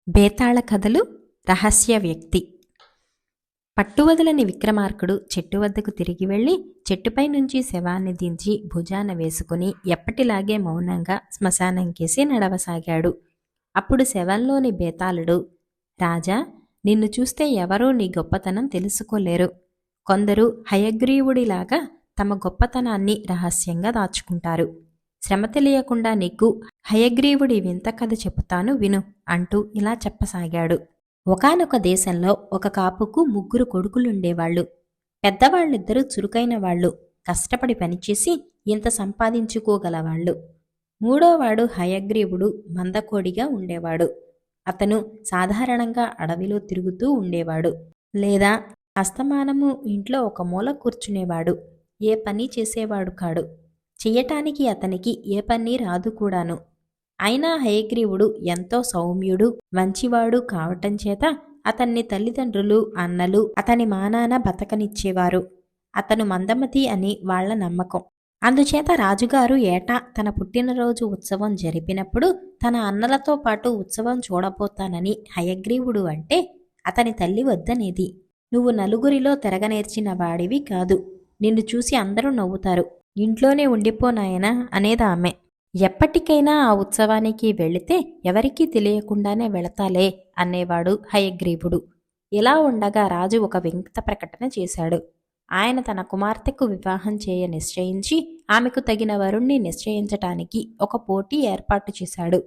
బేతాళ కథలు రహస్య వ్యక్తి. పట్టువదలని విక్రమార్కుడు చెట్టు వద్దకు తిరిగి వెళ్ళి చెట్టుపై నుంచి శవాన్ని దించి భుజాన వేసుకుని ఎప్పటిలాగే మౌనంగా శ్మశానంకేసి నడవసాగాడు. అప్పుడు శవంలోని బేతాళుడు, రాజా, నిన్ను చూస్తే ఎవరూ నీ గొప్పతనం తెలుసుకోలేరు. కొందరు హయగ్రీవుడిలాగా తమ గొప్పతనాన్ని రహస్యంగా దాచుకుంటారు. శ్రమ తెలియకుండా నీకు హయగ్రీవుడి వింత కథ చెబుతాను విను అంటూ ఇలా చెప్పసాగాడు. ఒకానొక దేశంలో ఒక కాపుకు 3 కొడుకులుండేవాళ్లు. పెద్దవాళ్ళిద్దరూ చురుకైన వాళ్ళు, కష్టపడి పనిచేసి ఇంత సంపాదించుకోగలవాళ్లు. మూడోవాడు హయగ్రీవుడు మందకోడిగా ఉండేవాడు. అతను సాధారణంగా అడవిలో తిరుగుతూ ఉండేవాడు, లేదా అస్తమానము ఇంట్లో ఒక మూల కూర్చునేవాడు. ఏ పని చేసేవాడు కాడు. చెయ్యటానికి అతనికి ఏ పని రాదు కూడాను. అయినా హయగ్రీవుడు ఎంతో సౌమ్యుడు, మంచివాడు కావటం చేత అతన్ని తల్లిదండ్రులు, అన్నలు అతని మానాన బతకనిచ్చేవారు. అతను మందమతి అని వాళ్ల నమ్మకం. అందుచేత రాజుగారు ఏటా తన పుట్టినరోజు ఉత్సవం జరిపినప్పుడు తన అన్నలతో పాటు ఉత్సవం చూడబోతానని హయగ్రీవుడు అంటే అతని తల్లి వద్దనేది. నువ్వు నలుగురిలో తిరగనేర్చిన వాడివి కాదు. నిన్ను చూసి అందరూ నవ్వుతారు. ఇంట్లోనే ఉండిపోనాయనా అనేదామె. ఎప్పటికైనా ఆ ఉత్సవానికి వెళితే ఎవరికీ తెలియకుండానే వెళతాలే అనేవాడు హయగ్రీవుడు. ఇలా ఉండగా రాజు ఒక వింత ప్రకటన చేశాడు. ఆయన తన కుమార్తెకు వివాహం చేయ నిశ్చయించి ఆమెకు తగిన వరుణ్ణి నిశ్చయించటానికి ఒక పోటీ ఏర్పాటు చేశాడు.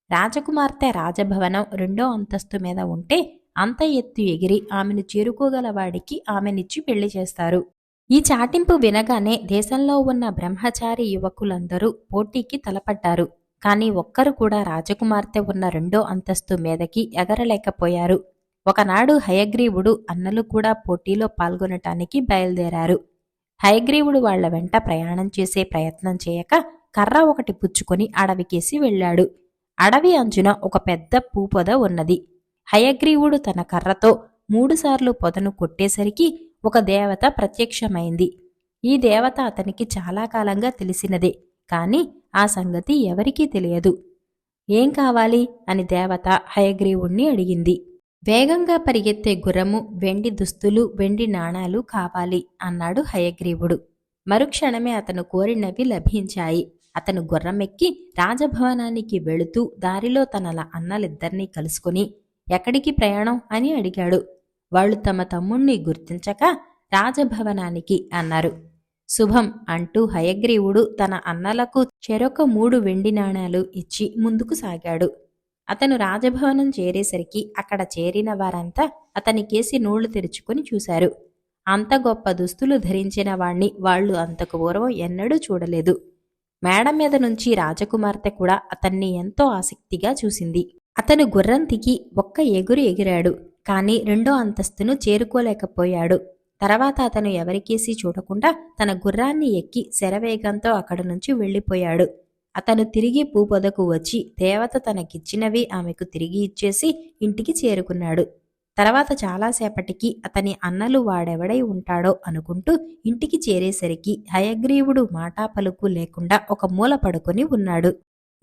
రాజకుమార్తె రాజభవనం 2వ అంతస్తు మీద ఉంటే అంత ఎత్తు ఎగిరి ఆమెను చేరుకోగలవాడికి ఆమెనిచ్చి పెళ్లి చేస్తారు. ఈ చాటింపు వినగానే దేశంలో ఉన్న బ్రహ్మచారి యువకులందరూ పోటీకి తలపడ్డారు. కాని ఒక్కరు కూడా రాజకుమార్తె ఉన్న 2వ అంతస్తు మీదకి ఎగరలేకపోయారు. ఒకనాడు హయగ్రీవుడు అన్నలు కూడా పోటీలో పాల్గొనటానికి బయలుదేరారు. హయగ్రీవుడు వాళ్ల వెంట ప్రయాణం చేసే ప్రయత్నం చేయక కర్ర ఒకటి పుచ్చుకొని అడవికేసి వెళ్ళాడు. అడవి అంచున ఒక పెద్ద పూపొద ఉన్నది. హయగ్రీవుడు తన కర్రతో 3 సార్లు పొదను కొట్టేసరికి ఒక దేవత ప్రత్యక్షమైంది. ఈ దేవత అతనికి చాలా కాలంగా తెలిసినదే, కాని ఆ సంగతి ఎవరికీ తెలియదు. ఏం కావాలి అని దేవత హయగ్రీవుణ్ణి అడిగింది. వేగంగా పరిగెత్తే గుర్రము, వెండి దుస్తులు, వెండి నాణాలు కావాలి అన్నాడు హయగ్రీవుడు. మరుక్షణమే అతను కోరినవి లభించాయి. అతను గుర్రమెక్కి రాజభవనానికి వెళుతూ దారిలో తన అన్నలిద్దరినీ కలుసుకుని ఎక్కడికి ప్రయాణం అని అడిగాడు. వాళ్ళు తమ తమ్ముణ్ణి గుర్తించక రాజభవనానికి అన్నారు. శుభం అంటూ హయగ్రీవుడు తన అన్నలకు చెరొక 3 వెండి నాణాలు ఇచ్చి ముందుకు సాగాడు. అతను రాజభవనం చేరేసరికి అక్కడ చేరిన వారంతా అతనికేసి నోళ్లు తెరుచుకుని చూశారు. అంత గొప్ప దుస్తులు ధరించిన వాణ్ణి వాళ్లు అంతకు పూర్వం ఎన్నడూ చూడలేదు. మేడ మీద నుంచి రాజకుమార్తె కూడా అతన్ని ఎంతో ఆసక్తిగా చూసింది. అతను గుర్రం దిగి ఒక్క ఎగురు ఎగిరాడు. కాని 2వ అంతస్తును చేరుకోలేకపోయాడు. తర్వాత అతను ఎవరికేసి చూడకుండా తన గుర్రాన్ని ఎక్కి శరవేగంతో అక్కడి నుంచి వెళ్ళిపోయాడు. అతను తిరిగి పూపొదకు వచ్చి దేవత తనకిచ్చినవి ఆమెకు తిరిగి ఇచ్చేసి ఇంటికి చేరుకున్నాడు. తర్వాత చాలాసేపటికి అతని అన్నలు వాడెవడై ఉంటాడో అనుకుంటూ ఇంటికి చేరేసరికి హయగ్రీవుడు మాటా పలుకు లేకుండా ఒక మూల పడుకొని ఉన్నాడు.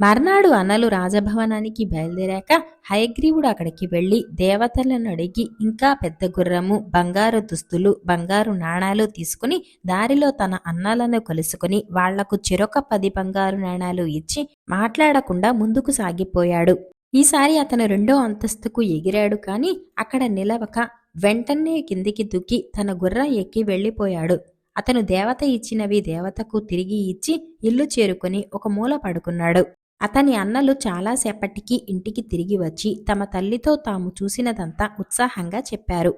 మర్నాడు అన్నలు రాజభవనానికి బయలుదేరాక హయగ్రీవుడు అక్కడికి వెళ్లి దేవతలను అడిగి ఇంకా పెద్ద గుర్రము, బంగారు దుస్తులు, బంగారు నాణాలు తీసుకుని దారిలో తన అన్నలను కలుసుకుని వాళ్లకు చెరొక 10 బంగారు నాణాలు ఇచ్చి మాట్లాడకుండా ముందుకు సాగిపోయాడు. ఈసారి అతను 2వ అంతస్తుకు ఎగిరాడు. కాని అక్కడ నిలవక వెంటనే కిందికి దుక్కి తన గుర్రం ఎక్కి వెళ్ళిపోయాడు. అతను దేవత ఇచ్చినవి దేవతకు తిరిగి ఇచ్చి ఇల్లు చేరుకుని ఒక మూల పడుకున్నాడు. అతని అన్నలు చాలాసేపటికి ఇంటికి తిరిగి వచ్చి తమ తల్లితో తాము చూసినదంతా ఉత్సాహంగా చెప్పారు.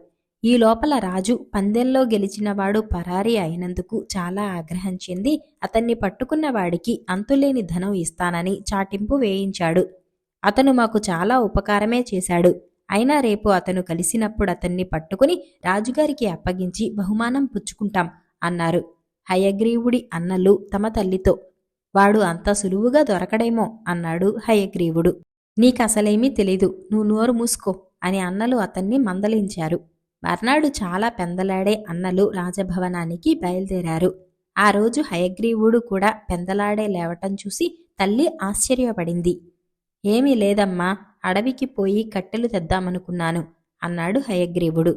ఈ లోపల రాజు పందెంలో గెలిచినవాడు పరారీ అయినందుకు చాలా ఆగ్రహం చెంది అతన్ని పట్టుకున్న వాడికి అంతులేని ధనం ఇస్తానని చాటింపు వేయించాడు. అతను మాకు చాలా ఉపకారమే చేశాడు. అయినా రేపు అతను కలిసినప్పుడు అతన్ని పట్టుకుని రాజుగారికి అప్పగించి బహుమానం పుచ్చుకుంటాం అన్నారు హయగ్రీవుడి అన్నలు తమ తల్లితో. వాడు అంత సులువుగా దొరకడేమో అన్నాడు హయగ్రీవుడు. నీకసలేమీ తెలీదు, నువ్వు నోరు మూసుకో అని అన్నలు అతన్ని మందలించారు. మర్నాడు చాలా పెందలాడే అన్నలు రాజభవనానికి బయలుదేరారు. ఆ రోజు హయగ్రీవుడు కూడా పెందలాడే లేవటం చూసి తల్లి ఆశ్చర్యపడింది. ఏమీ లేదమ్మా, అడవికి పోయి కట్టెలు తెద్దామనుకున్నాను అన్నాడు హయగ్రీవుడు.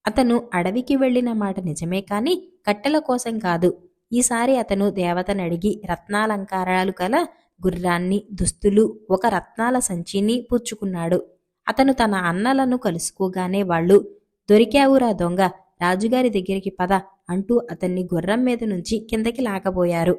అతను అడవికి వెళ్లిన మాట నిజమే కాని కట్టెల కోసం కాదు. ఈసారి అతను దేవతనడిగి రత్నాలంకారాలు కల గుర్రాన్ని, దుస్తులు, ఒక రత్నాల సంచిని పుచ్చుకున్నాడు. అతను తన అన్నలను కలుసుకోగానే వాళ్ళు, దొరికావురా దొంగ, రాజుగారి దగ్గరికి పద అంటూ అతన్ని గుర్రం మీద నుంచి కిందకి లాగబోయారు.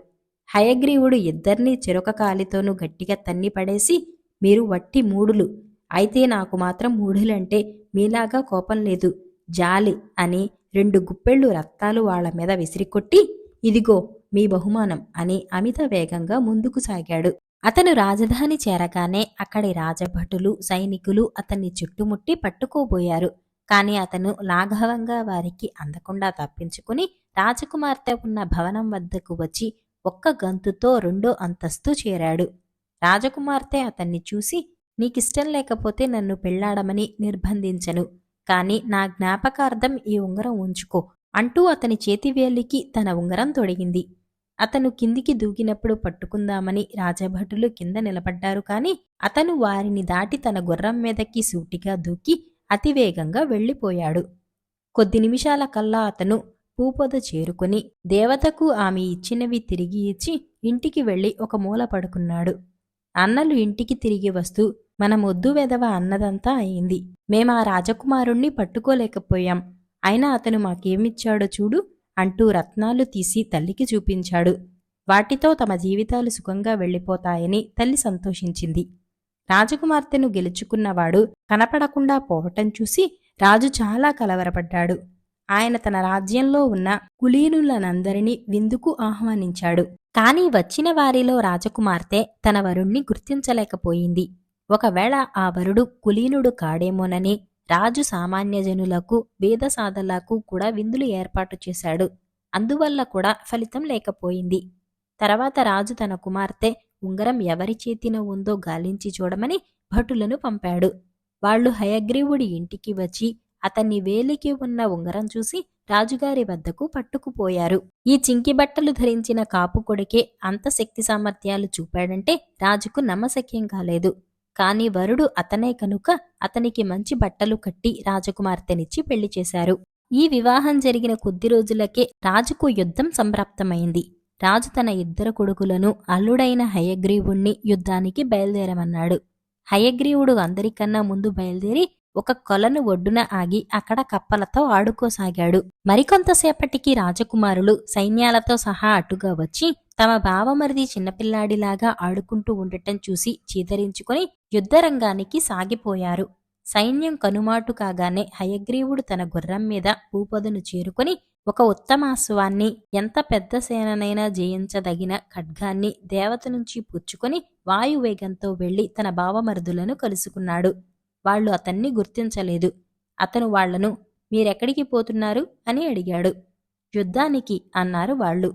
హయగ్రీవుడు ఇద్దర్నీ చెరొక కాలితోనూ గట్టిగా తన్ని పడేసి, మీరు వట్టి మూఢులు, అయితే నాకు మాత్రం మూఢులంటే మీలాగా కోపం లేదు, జాలి అని 2 గుప్పెళ్ళు రత్నాలు వాళ్ల మీద విసిరికొట్టి, ఇదిగో మీ బహుమానం అని అమిత వేగంగా ముందుకు సాగాడు. అతను రాజధాని చేరగానే అక్కడి రాజభటులు, సైనికులు అతన్ని చుట్టుముట్టి పట్టుకోబోయారు. కాని అతను లాఘవంగా వారికి అందకుండా తప్పించుకుని రాజకుమార్తె ఉన్న భవనం వద్దకు వచ్చి ఒక్క గంతుతో 2వ అంతస్తు చేరాడు. రాజకుమార్తె అతన్ని చూసి, నీకిష్టం లేకపోతే నన్ను పెళ్లాడమని నిర్బంధించను, కాని నా జ్ఞాపకార్థం ఈ ఉంగరం ఉంచుకో అంటూ అతని చేతివేలికి తన ఉంగరం తొడిగింది. అతను కిందికి దూకినప్పుడు పట్టుకుందామని రాజభటులు కింద నిలబడ్డారు. కాని అతను వారిని దాటి తన గుర్రం మీదకి సూటిగా దూకి అతివేగంగా వెళ్లిపోయాడు. కొద్ది నిమిషాల కల్లా అతను పూపొద చేరుకుని దేవతకు ఆమె ఇచ్చినవి తిరిగి ఇచ్చి ఇంటికి వెళ్లి ఒక మూల పడుకున్నాడు. అన్నలు ఇంటికి తిరిగి వస్తూ, మన మొద్దు వెధవ అన్నదంతా అయింది. మేమా రాజకుమారుణ్ణి పట్టుకోలేకపోయాం, అయినా అతను మాకేమిచ్చాడో చూడు అంటూ రత్నాలు తీసి తల్లికి చూపించాడు. వాటితో తమ జీవితాలు సుఖంగా వెళ్లిపోతాయని తల్లి సంతోషించింది. రాజకుమార్తెను గెలుచుకున్నవాడు కనపడకుండా పోవటం చూసి రాజు చాలా కలవరపడ్డాడు. ఆయన తన రాజ్యంలో ఉన్న కులీనులనందరినీ విందుకు ఆహ్వానించాడు. కాని వచ్చిన వారిలో రాజకుమార్తె తన వరుణ్ణి గుర్తించలేకపోయింది. ఒకవేళ ఆ వరుడు కులీనుడు కాడేమోనని రాజు సామాన్య జనులకు, వేదసాధలకు కూడా విందులు ఏర్పాటు చేశాడు. అందువల్ల కూడా ఫలితం లేకపోయింది. తర్వాత రాజు తన కుమార్తె ఉంగరం ఎవరి చేతిన ఉందో గాలించి చూడమని భటులను పంపాడు. వాళ్లు హయగ్రీవుడి ఇంటికి వచ్చి అతన్ని వేలికి ఉన్న ఉంగరం చూసి రాజుగారి వద్దకు పట్టుకుపోయారు. ఈ చింకి బట్టలు ధరించిన కాపు కొడుకే అంత శక్తి సామర్థ్యాలు చూపాడంటే రాజుకు నమ్మశక్యం కాలేదు. కాని వరుడు అతనే కనుక అతనికి మంచి బట్టలు కట్టి రాజకుమార్తెనిచ్చి పెళ్లి చేశారు. ఈ వివాహం జరిగిన కొద్ది రోజులకే రాజుకు యుద్ధం సంప్రాప్తమైంది. రాజు తన 2 కొడుకులను, అల్లుడైన హయగ్రీవుణ్ణి యుద్ధానికి బయలుదేరమన్నాడు. హయగ్రీవుడు అందరికన్నా ముందు బయలుదేరి ఒక కొలను ఒడ్డున ఆగి అక్కడ కప్పలతో ఆడుకోసాగాడు. మరికొంతసేపటికి రాజకుమారులు సైన్యాలతో సహా అటుగా వచ్చి తమ బావమరిది చిన్నపిల్లాడిలాగా ఆడుకుంటూ ఉండటం చూసి చీదరించుకొని యుద్ధరంగానికి సాగిపోయారు. సైన్యం కనుమాటు కాగానే హయగ్రీవుడు తన గుర్రం మీద పూపొదను చేరుకొని ఒక ఉత్తమాశ్వాన్ని, ఎంత పెద్ద సేననైనా జయించదగిన ఖడ్గాన్ని దేవత నుంచి పుచ్చుకొని వాయువేగంతో వెళ్లి తన బావమరుదులను కలుసుకున్నాడు. వాళ్లు అతన్ని గుర్తించలేదు. అతను వాళ్లను, మీరెక్కడికి పోతున్నారు అని అడిగాడు. యుద్ధానికి అన్నారు వాళ్ళు.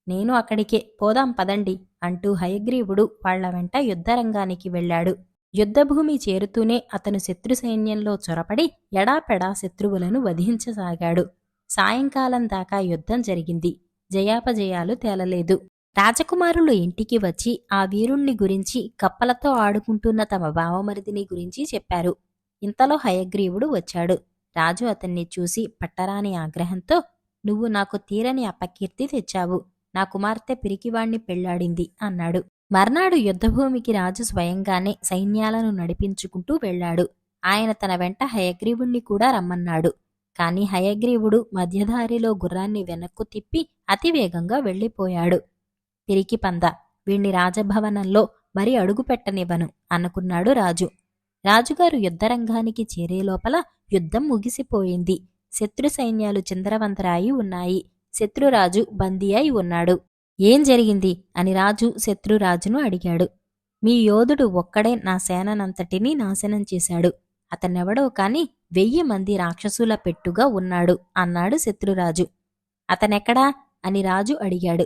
నేను అక్కడికే, పోదాం పదండి అంటూ హయగ్రీవుడు వాళ్ల వెంట యుద్ధరంగానికి వెళ్లాడు. యుద్ధభూమి చేరుతూనే అతను శత్రు సైన్యంలో చొరపడి ఎడాపెడా శత్రువులను వధించసాగాడు. సాయంకాలం దాకా యుద్ధం జరిగింది. జయాపజయాలు తేలలేదు. రాజకుమారులు ఇంటికి వచ్చి ఆ వీరుణ్ణి గురించి, కప్పలతో ఆడుకుంటున్న తమ బావమరిదిని గురించి చెప్పారు. ఇంతలో హయగ్రీవుడు వచ్చాడు. రాజు అతన్ని చూసి పట్టరాని ఆగ్రహంతో, నువ్వు నాకు తీరని అపకీర్తి తెచ్చావు, నా కుమార్తె పిరికివాణ్ణి పెళ్లాడింది అన్నాడు. మర్నాడు యుద్ధభూమికి రాజు స్వయంగానే సైన్యాలను నడిపించుకుంటూ వెళ్లాడు. ఆయన తన వెంట హయగ్రీవుణ్ణి కూడా రమ్మన్నాడు. కాని హయగ్రీవుడు మధ్యదారిలో గుర్రాన్ని వెనక్కు తిప్పి అతివేగంగా వెళ్లిపోయాడు. పిరికి పంద, వీణ్ణి రాజభవనంలో మరి అడుగు పెట్టనివ్వను అనుకున్నాడు రాజు. రాజుగారు యుద్ధరంగానికి చేరే లోపల యుద్ధం ముగిసిపోయింది. శత్రు సైన్యాలు చిందరవందరాయి ఉన్నాయి. శత్రురాజు బందీ అయి ఉన్నాడు. ఏం జరిగింది అని రాజు శత్రురాజును అడిగాడు. మీ యోధుడు ఒక్కడే నా సేననంతటినీ నాశనం చేశాడు. అతనెవడో కాని 1000 మంది రాక్షసుల పెట్టుగా ఉన్నాడు అన్నాడు శత్రురాజు. అతనెక్కడా అని రాజు అడిగాడు.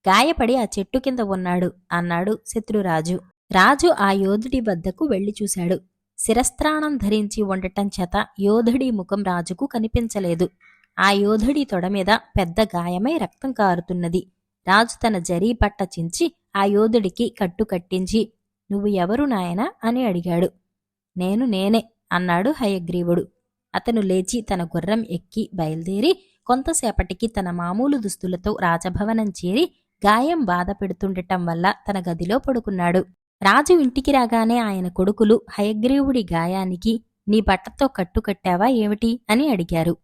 గాయపడి ఆ చెట్టు కింద ఉన్నాడు అన్నాడు శత్రురాజు. రాజు ఆ యోధుడి వద్దకు వెళ్లి చూశాడు. శిరస్త్రాణం ధరించి ఉండటం చేత యోధుడి ముఖం రాజుకు కనిపించలేదు. ఆ యోధుడి తొడ మీద పెద్ద గాయమై రక్తం కారుతున్నది. రాజు తన జరీ పట్ట చించి ఆ యోధుడికి కట్టు కట్టించి, నువ్వు ఎవరు నాయనా అని అడిగాడు. నేనే అన్నాడు హయగ్రీవుడు. అతను లేచి తన గుర్రం ఎక్కి బయలుదేరి కొంతసేపటికి తన మామూలు దుస్తులతో రాజభవనం చేరి గాయం బాధ పెడుతుండటం వల్ల తన గదిలో పడుకున్నాడు. రాజు ఇంటికి రాగానే ఆయన కొడుకులు హయగ్రీవుడి గాయానికి నీ బట్టతో కట్టుకట్టావా ఏమిటి అని అడిగారు.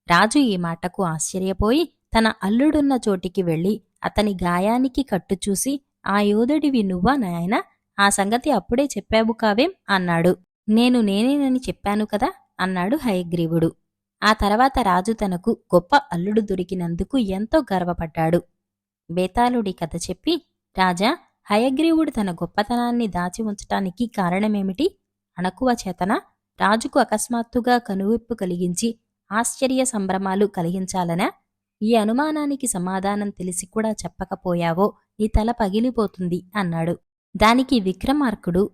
రాజు ఈ మాటకు ఆశ్చర్యపోయి తన అల్లుడున్న చోటికి వెళ్లి అతని గాయానికి కట్టు చూసి ఆ యోధుడివి నువ్వా నాయనా? ఆ సంగతి అప్పుడే చెప్పావు కావేం అన్నాడు. నేనేనని చెప్పాను కదా అన్నాడు హయగ్రీవుడు. ఆ తర్వాత రాజు తనకు గొప్ప అల్లుడు దొరికినందుకు ఎంతో గర్వపడ్డాడు. బేతాళుడి కథ చెప్పి, రాజా, హయగ్రీవుడు తన గొప్పతనాన్ని దాచి ఉంచటానికి కారణమేమిటి? అణకువ చేతన? రాజుకు అకస్మాత్తుగా కనువిప్పు కలిగించి ఆశ్చర్య సంభ్రమాలు కలిగించాలనా? ఈ అనుమానానికి సమాధానం తెలిసి కూడా చెప్పకపోయావో నీ తల పగిలిపోతుంది అన్నాడు. దానికి విక్రమార్కుడు,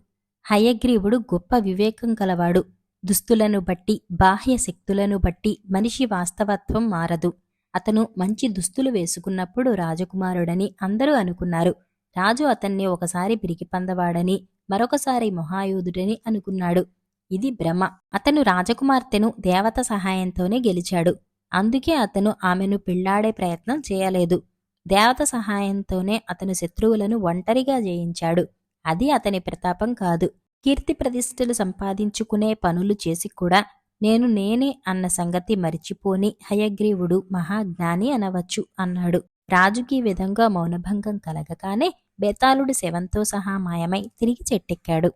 హయగ్రీవుడు గొప్ప వివేకం కలవాడు. దుస్తులను బట్టి, బాహ్య శక్తులను బట్టి మనిషి వాస్తవత్వం మారదు. అతను మంచి దుస్తులు వేసుకున్నప్పుడు రాజకుమారుడని అందరూ అనుకున్నారు. రాజు అతన్ని ఒకసారి పిరికిపందవాడని, మరొకసారి మహాయోధుడని అనుకున్నాడు. ఇది భ్రమ. అతను రాజకుమార్తెను దేవత సహాయంతోనే గెలిచాడు. అందుకే అతను ఆమెను పెళ్లాడే ప్రయత్నం చేయలేదు. దేవత సహాయంతోనే అతను శత్రువులను ఒంటరిగా జయించాడు. అది అతని ప్రతాపం కాదు. కీర్తి ప్రతిష్టలు సంపాదించుకునే పనులు చేసి కూడా నేనే అన్న సంగతి మరిచిపోని హయగ్రీవుడు మహాజ్ఞాని అనవచ్చు అన్నాడు. రాజుకి విధంగా మౌనభంగం కలగగానే బేతాళుడు శవంతో సహా మాయమై తిరిగి చెట్టెక్కాడు.